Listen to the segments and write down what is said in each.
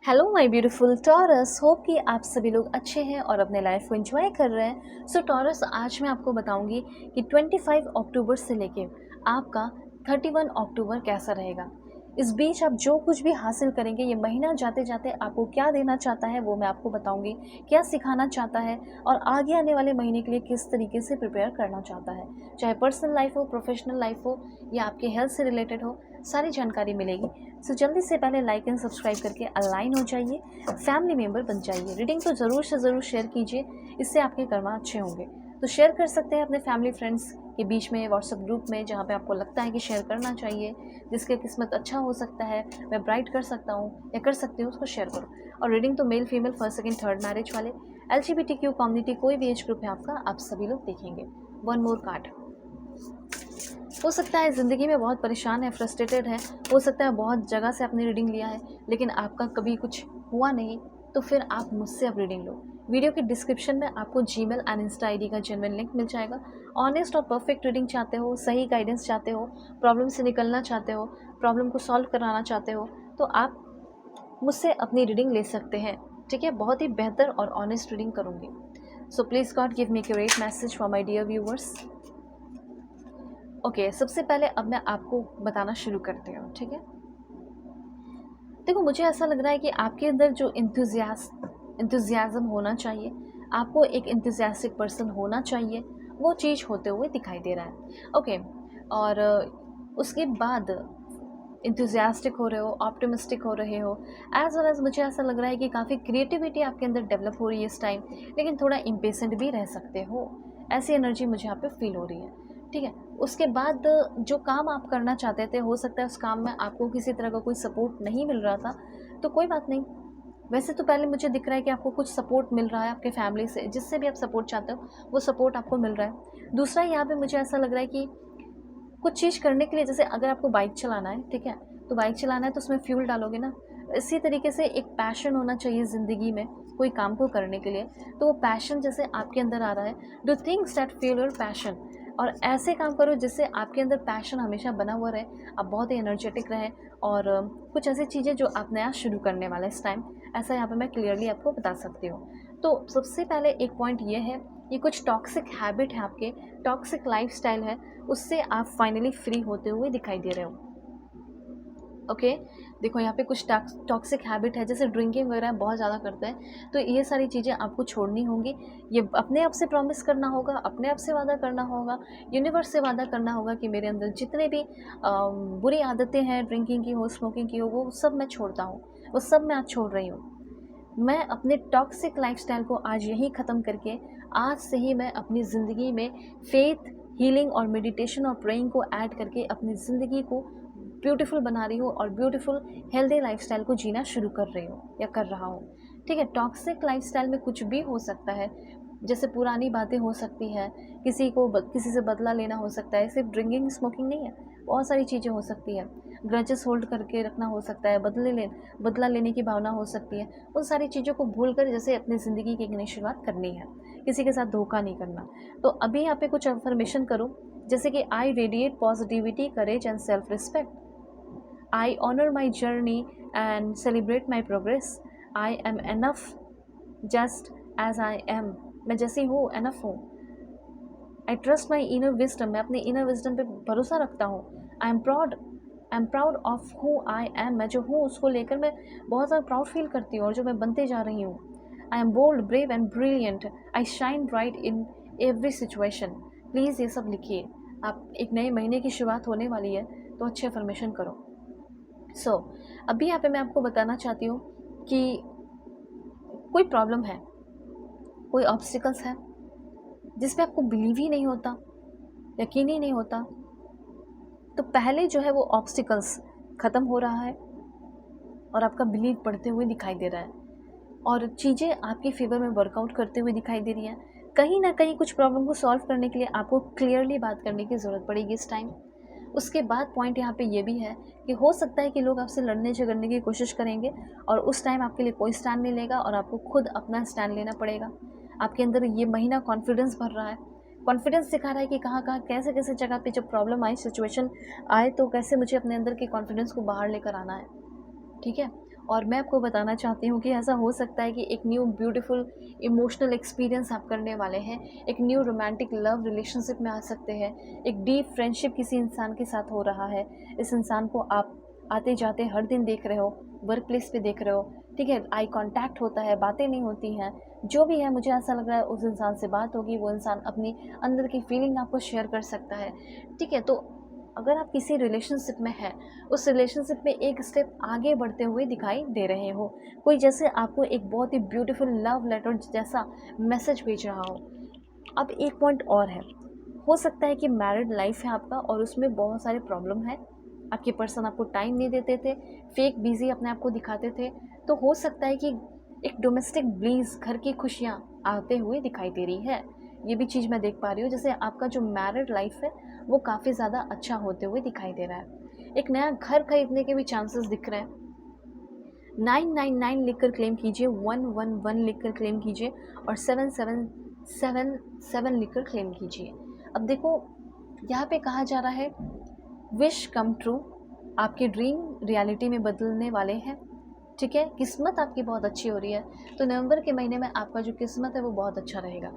Hello my beautiful taurus, hope कि आप सभी लोग अच्छे हैं और अपने लाइफ को एंजॉय कर रहे हैं। सो टॉरस, आज मैं आपको बताऊंगी कि 25 अक्टूबर से लेके आपका 31 अक्टूबर कैसा रहेगा। इस बीच आप जो कुछ भी हासिल करेंगे, ये महीना जाते जाते आपको क्या देना चाहता है वो मैं आपको बताऊंगी, क्या सिखाना चाहता है और आगे आने वाले महीने के लिए किस तरीके से प्रिपेयर करना चाहता है। चाहे पर्सनल लाइफ हो, प्रोफेशनल लाइफ हो या आपके हेल्थ से रिलेटेड हो, सारी जानकारी मिलेगी। सो जल्दी से पहले लाइक एंड सब्सक्राइब करके अलाइन हो जाइए, फैमिली मेंबर बन जाइए। रीडिंग तो ज़रूर से ज़रूर शेयर कीजिए, इससे आपके कर्मा अच्छे होंगे। तो शेयर कर सकते हैं अपने फैमिली फ्रेंड्स के बीच में, व्हाट्सएप ग्रुप में, जहाँ पे आपको लगता है कि शेयर करना चाहिए, जिसके किस्मत अच्छा हो सकता है, मैं ब्राइट कर सकता हूँ या कर सकती हूँ, उसको शेयर करो। और रीडिंग तो male female, first second third marriage वाले, LGBTQ कम्युनिटी, कोई भी एज ग्रुप है आपका, आप सभी लोग देखेंगे। One more card. हो सकता है ज़िंदगी में बहुत परेशान है, फ्रस्ट्रेटेड है, हो सकता है बहुत जगह से आपने रीडिंग लिया है लेकिन आपका कभी कुछ हुआ नहीं, तो फिर आप मुझसे अब रीडिंग लो। वीडियो के डिस्क्रिप्शन में आपको जीमेल एंड इंस्टा आईडी का जेन्युइन लिंक मिल जाएगा। ऑनेस्ट और परफेक्ट रीडिंग चाहते हो, सही गाइडेंस चाहते हो, प्रॉब्लम से निकलना चाहते हो, प्रॉब्लम को सॉल्व कराना चाहते हो, तो आप मुझसे अपनी रीडिंग ले सकते हैं। ठीक है, बहुत ही बेहतर और ऑनेस्ट रीडिंग करूँगी। So please God give me great message for my dear viewers. Okay, सबसे पहले अब मैं आपको बताना शुरू करती हूँ। ठीक है, देखो, मुझे ऐसा लग रहा है कि आपके अंदर जो इंथुजियाज़म होना चाहिए, आपको एक इंथुजियास्टिक पर्सन होना चाहिए, वो चीज़ होते हुए दिखाई दे रहा है। ओके, और उसके बाद इंथुजियास्टिक हो रहे हो, ऑप्टिमिस्टिक हो रहे हो, एज वेल एज मुझे ऐसा लग रहा है कि काफ़ी क्रिएटिविटी आपके अंदर डेवलप हो रही है इस टाइम, लेकिन थोड़ा इम्पेशेंट भी रह सकते हो, ऐसी एनर्जी मुझे यहाँ पे फील हो रही है। ठीक है, उसके बाद जो काम आप करना चाहते थे, हो सकता है उस काम में आपको किसी तरह का कोई सपोर्ट नहीं मिल रहा था, तो कोई बात नहीं। वैसे तो पहले मुझे दिख रहा है कि आपको कुछ सपोर्ट मिल रहा है आपके फैमिली से, जिससे भी आप सपोर्ट चाहते हो वो सपोर्ट आपको मिल रहा है। दूसरा, यहाँ पे मुझे ऐसा लग रहा है कि कुछ चीज़ करने के लिए, जैसे अगर आपको बाइक चलाना है, ठीक है, तो बाइक चलाना है तो उसमें फ्यूल डालोगे ना। इसी तरीके से एक पैशन होना चाहिए ज़िंदगी में कोई काम को करने के लिए, तो वो पैशन जैसे आपके अंदर आ रहा है, do things that feel your passion, और ऐसे काम करो जिससे आपके अंदर पैशन हमेशा बना हुआ रहे, आप बहुत ही एनर्जेटिक रहें, और कुछ ऐसी चीज़ें जो आप नया शुरू करने वाला है इस टाइम, ऐसा यहाँ पे मैं क्लियरली आपको बता सकती हूँ। तो सबसे पहले एक पॉइंट ये है, ये कुछ टॉक्सिक हैबिट है आपके, टॉक्सिक लाइफस्टाइल है, उससे आप फाइनली फ्री होते हुए दिखाई दे रहे हो। ओके, देखो यहाँ पे कुछ टॉक्सिक हैबिट है, जैसे ड्रिंकिंग वगैरह बहुत ज़्यादा करते हैं, तो ये सारी चीज़ें आपको छोड़नी होंगी। ये अपने आप से प्रॉमिस करना होगा, अपने आप से वादा करना होगा, यूनिवर्स से वादा करना होगा कि मेरे अंदर जितने भी बुरी आदतें हैं, ड्रिंकिंग की हो, स्मोकिंग की हो, वो सब मैं छोड़ता हूँ, वो सब मैं आज छोड़ रही हूँ। मैं अपने टॉक्सिक लाइफस्टाइल को आज यहीं ख़त्म करके, आज से ही मैं अपनी ज़िंदगी में फेथ, हीलिंग और मेडिटेशन और प्रेइंग को ऐड करके अपनी ज़िंदगी को ब्यूटीफुल बना रही हूँ और ब्यूटीफुल हेल्दी लाइफस्टाइल को जीना शुरू कर रही हूँ या कर रहा हूँ। ठीक है, टॉक्सिक लाइफस्टाइल में कुछ भी हो सकता है, जैसे पुरानी बातें हो सकती हैं, किसी से बदला लेना हो सकता है, सिर्फ ड्रिंकिंग स्मोकिंग नहीं है, बहुत सारी चीज़ें हो सकती है। ग्रजेस होल्ड करके रखना हो सकता है, बदला लेने की भावना हो सकती है। उन सारी चीज़ों को भूल कर जैसे अपनी ज़िंदगी की एक नई शुरुआत करनी है, किसी के साथ धोखा नहीं करना। तो अभी यहाँ पे कुछ अफर्मेशन करो, जैसे कि आई radiate positivity, courage and self respect. I honor my journey and celebrate my progress. I am enough just as I am. मैं जैसी हूँ enough हूँ। I trust my inner wisdom. मैं अपने inner wisdom पे भरोसा रखता हूँ। I'm proud of who I am. मैं जो हूँ उसको लेकर मैं बहुत ज़्यादा प्राउड फील करती हूँ और जो मैं बनते जा रही हूँ। I am bold, brave and brilliant. I shine bright in every situation. Please ये सब लिखिए। आप एक नए महीने की शुरुआत होने वाली है, तो अच्छे अफर्मेशन करो। अभी यहाँ पे मैं आपको बताना चाहती हूँ कि कोई प्रॉब्लम है, कोई ऑब्स्टिकल्स है जिस पे आपको बिलीव ही नहीं होता, यकीन ही नहीं होता, तो पहले जो है वो ऑब्स्टिकल्स ख़त्म हो रहा है और आपका बिलीव बढ़ते हुए दिखाई दे रहा है और चीज़ें आपके फेवर में वर्कआउट करते हुए दिखाई दे रही हैं। कहीं ना कहीं कुछ प्रॉब्लम को सॉल्व करने के लिए आपको क्लियरली बात करने की ज़रूरत पड़ेगी इस टाइम। उसके बाद पॉइंट यहाँ पे ये भी है कि हो सकता है कि लोग आपसे लड़ने झगड़ने की कोशिश करेंगे और उस टाइम आपके लिए कोई स्टैंड नहीं लेगा और आपको खुद अपना स्टैंड लेना पड़ेगा। आपके अंदर ये महीना कॉन्फिडेंस भर रहा है, कॉन्फिडेंस सिखा रहा है कि कहाँ कहाँ कैसे कैसे जगह पे जब प्रॉब्लम आए, सिचुएशन आए, तो कैसे मुझे अपने अंदर के कॉन्फिडेंस को बाहर लेकर आना है। ठीक है, और मैं आपको बताना चाहती हूँ कि ऐसा हो सकता है कि एक न्यू ब्यूटीफुल इमोशनल एक्सपीरियंस आप करने वाले हैं, एक न्यू रोमांटिक लव रिलेशनशिप में आ सकते हैं, एक डीप फ्रेंडशिप किसी इंसान के साथ हो रहा है। इस इंसान को आप आते जाते हर दिन देख रहे हो, वर्क प्लेस पे देख रहे हो, ठीक है, आई कांटेक्ट होता है, बातें नहीं होती हैं, जो भी है मुझे ऐसा लग रहा है उस इंसान से बात होगी, वो इंसान अपनी अंदर की फीलिंग आपको शेयर कर सकता है, ठीक है। तो अगर आप किसी रिलेशनशिप में हैं, उस रिलेशनशिप में एक स्टेप आगे बढ़ते हुए दिखाई दे रहे हो, कोई जैसे आपको एक बहुत ही ब्यूटीफुल लव लेटर जैसा मैसेज भेज रहा हो। अब एक पॉइंट और है, हो सकता है कि मैरिड लाइफ है आपका और उसमें बहुत सारे प्रॉब्लम है, आपके पर्सन आपको टाइम नहीं देते थे, फेक बिजी अपने आप को दिखाते थे, तो हो सकता है कि एक डोमेस्टिक ब्लीज, घर की खुशियाँ आते हुए दिखाई दे रही है। ये भी चीज़ मैं देख पा रही हूँ, जैसे आपका जो मैरिड लाइफ है वो काफ़ी ज़्यादा अच्छा होते हुए दिखाई दे रहा है। एक नया घर खरीदने के भी चांसेस दिख रहे हैं। 999 लिखकर क्लेम कीजिए, 111 लिखकर क्लेम कीजिए और 7777 लिखकर क्लेम कीजिए। अब देखो, यहाँ पे कहा जा रहा है विश कम ट्रू, आपके ड्रीम रियलिटी में बदलने वाले हैं, ठीक है। किस्मत आपकी बहुत अच्छी हो रही है, तो नवंबर के महीने में आपका जो किस्मत है वो बहुत अच्छा रहेगा।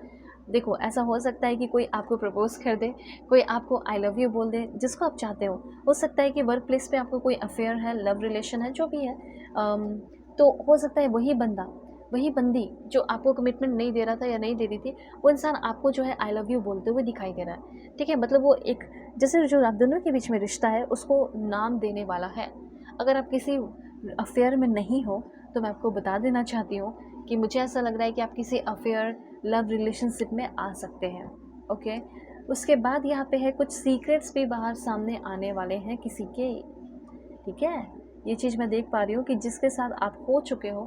देखो, ऐसा हो सकता है कि कोई आपको प्रपोज कर दे, कोई आपको आई लव यू बोल दे, जिसको आप चाहते हो सकता है कि वर्क प्लेस पे आपको कोई अफेयर है, लव रिलेशन है, जो भी है, तो हो सकता है वही बंदा, वही बंदी जो आपको कमिटमेंट नहीं दे रहा था या नहीं दे रही थी, वो इंसान आपको जो है आई लव यू बोलते हुए दिखाई दे रहा है, ठीक है। मतलब वो एक, जैसे जो आप दोनों के बीच में रिश्ता है उसको नाम देने वाला है। अगर आप किसी अफेयर में नहीं हो तो मैं आपको बता देना चाहती हूँ कि मुझे ऐसा लग रहा है कि आप किसी अफेयर लव रिलेशनशिप में आ सकते हैं, ओके। उसके बाद यहाँ पे है कुछ सीक्रेट्स भी बाहर सामने आने वाले हैं किसी के, ठीक है। ये चीज़ मैं देख पा रही हूँ कि जिसके साथ आप हो चुके हो,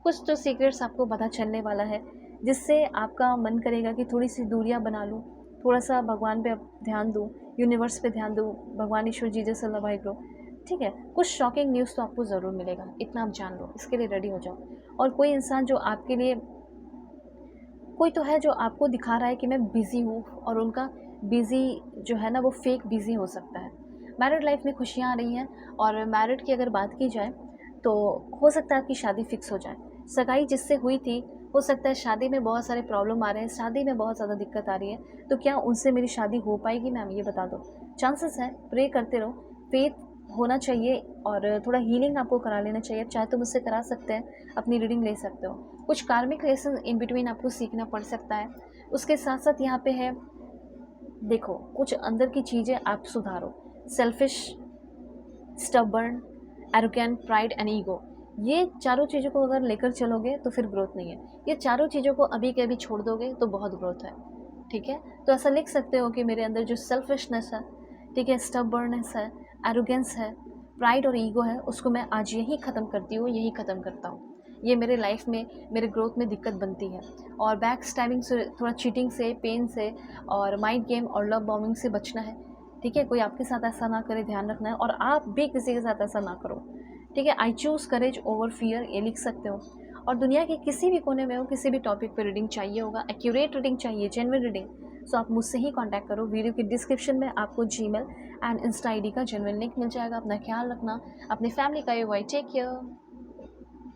कुछ तो सीक्रेट्स आपको पता चलने वाला है, जिससे आपका मन करेगा कि थोड़ी सी दूरियाँ बना लूँ, थोड़ा सा भगवान पे ध्यान दूँ, यूनिवर्स पे ध्यान दूँ, भगवान ईश्वर जीसस अल्लाह भाई को, ठीक है। कुछ शॉकिंग न्यूज़ तो आपको ज़रूर मिलेगा, इतना आप जान लो, इसके लिए रेडी हो जाओ। और कोई इंसान जो आपके लिए, कोई तो है जो आपको दिखा रहा है कि मैं बिज़ी हूँ, और उनका बिज़ी जो है ना वो फेक बिज़ी हो सकता है। मैरिड लाइफ में खुशियाँ आ रही हैं, और मैरिड की अगर बात की जाए तो हो सकता है आपकी शादी फिक्स हो जाए। सगाई जिससे हुई थी, हो सकता है शादी में बहुत सारे प्रॉब्लम आ रहे हैं, शादी में बहुत ज़्यादा दिक्कत आ रही है, तो क्या उनसे मेरी शादी हो पाएगी मैम, ये बता दो। चांसेस है, प्रे करते रहो, फेथ होना चाहिए, और थोड़ा हीलिंग आपको करा लेना चाहिए। चाहे तो मुझसे करा सकते हैं, अपनी रीडिंग ले सकते हो। कुछ कार्मिक लेसन इन बिटवीन आपको सीखना पड़ सकता है। उसके साथ साथ यहाँ पे है, देखो, कुछ अंदर की चीज़ें आप सुधारो। Selfish, stubborn, arrogant, pride and ego, ये चारों चीज़ों को अगर लेकर चलोगे तो फिर ग्रोथ नहीं है। ये चारों चीज़ों को अभी के अभी छोड़ दोगे तो बहुत ग्रोथ है, ठीक है। तो ऐसा लिख सकते हो कि मेरे अंदर जो सेल्फिशनेस है, ठीक है, स्टबर्ननेस है, एरोगेंस है, प्राइड और ईगो है, उसको मैं आज यही ख़त्म करती हूँ, यही ख़त्म करता हूँ। ये मेरे लाइफ में, मेरे ग्रोथ में दिक्कत बनती है। और बैक स्टैबिंग से, थोड़ा चीटिंग से, पेन से, और माइंड गेम और लव बॉम्बिंग से बचना है, ठीक है। कोई आपके साथ ऐसा ना करे, ध्यान रखना है, और आप भी किसी के साथ ऐसा ना करो, ठीक है। I choose courage over fear, ये लिख सकते हो। और दुनिया के किसी भी कोने में हो, किसी भी टॉपिक पर रीडिंग चाहिए होगा, एक्यूरेट रीडिंग चाहिए, जेन्युइन रीडिंग, सो आप मुझसे ही कांटेक्ट करो। वीडियो की डिस्क्रिप्शन में आपको जीमेल एंड इंस्टा आईडी का जेन्युइन लिंक मिल जाएगा। अपना ख्याल रखना, अपनी फैमिली का ये वाई, टेक केयर।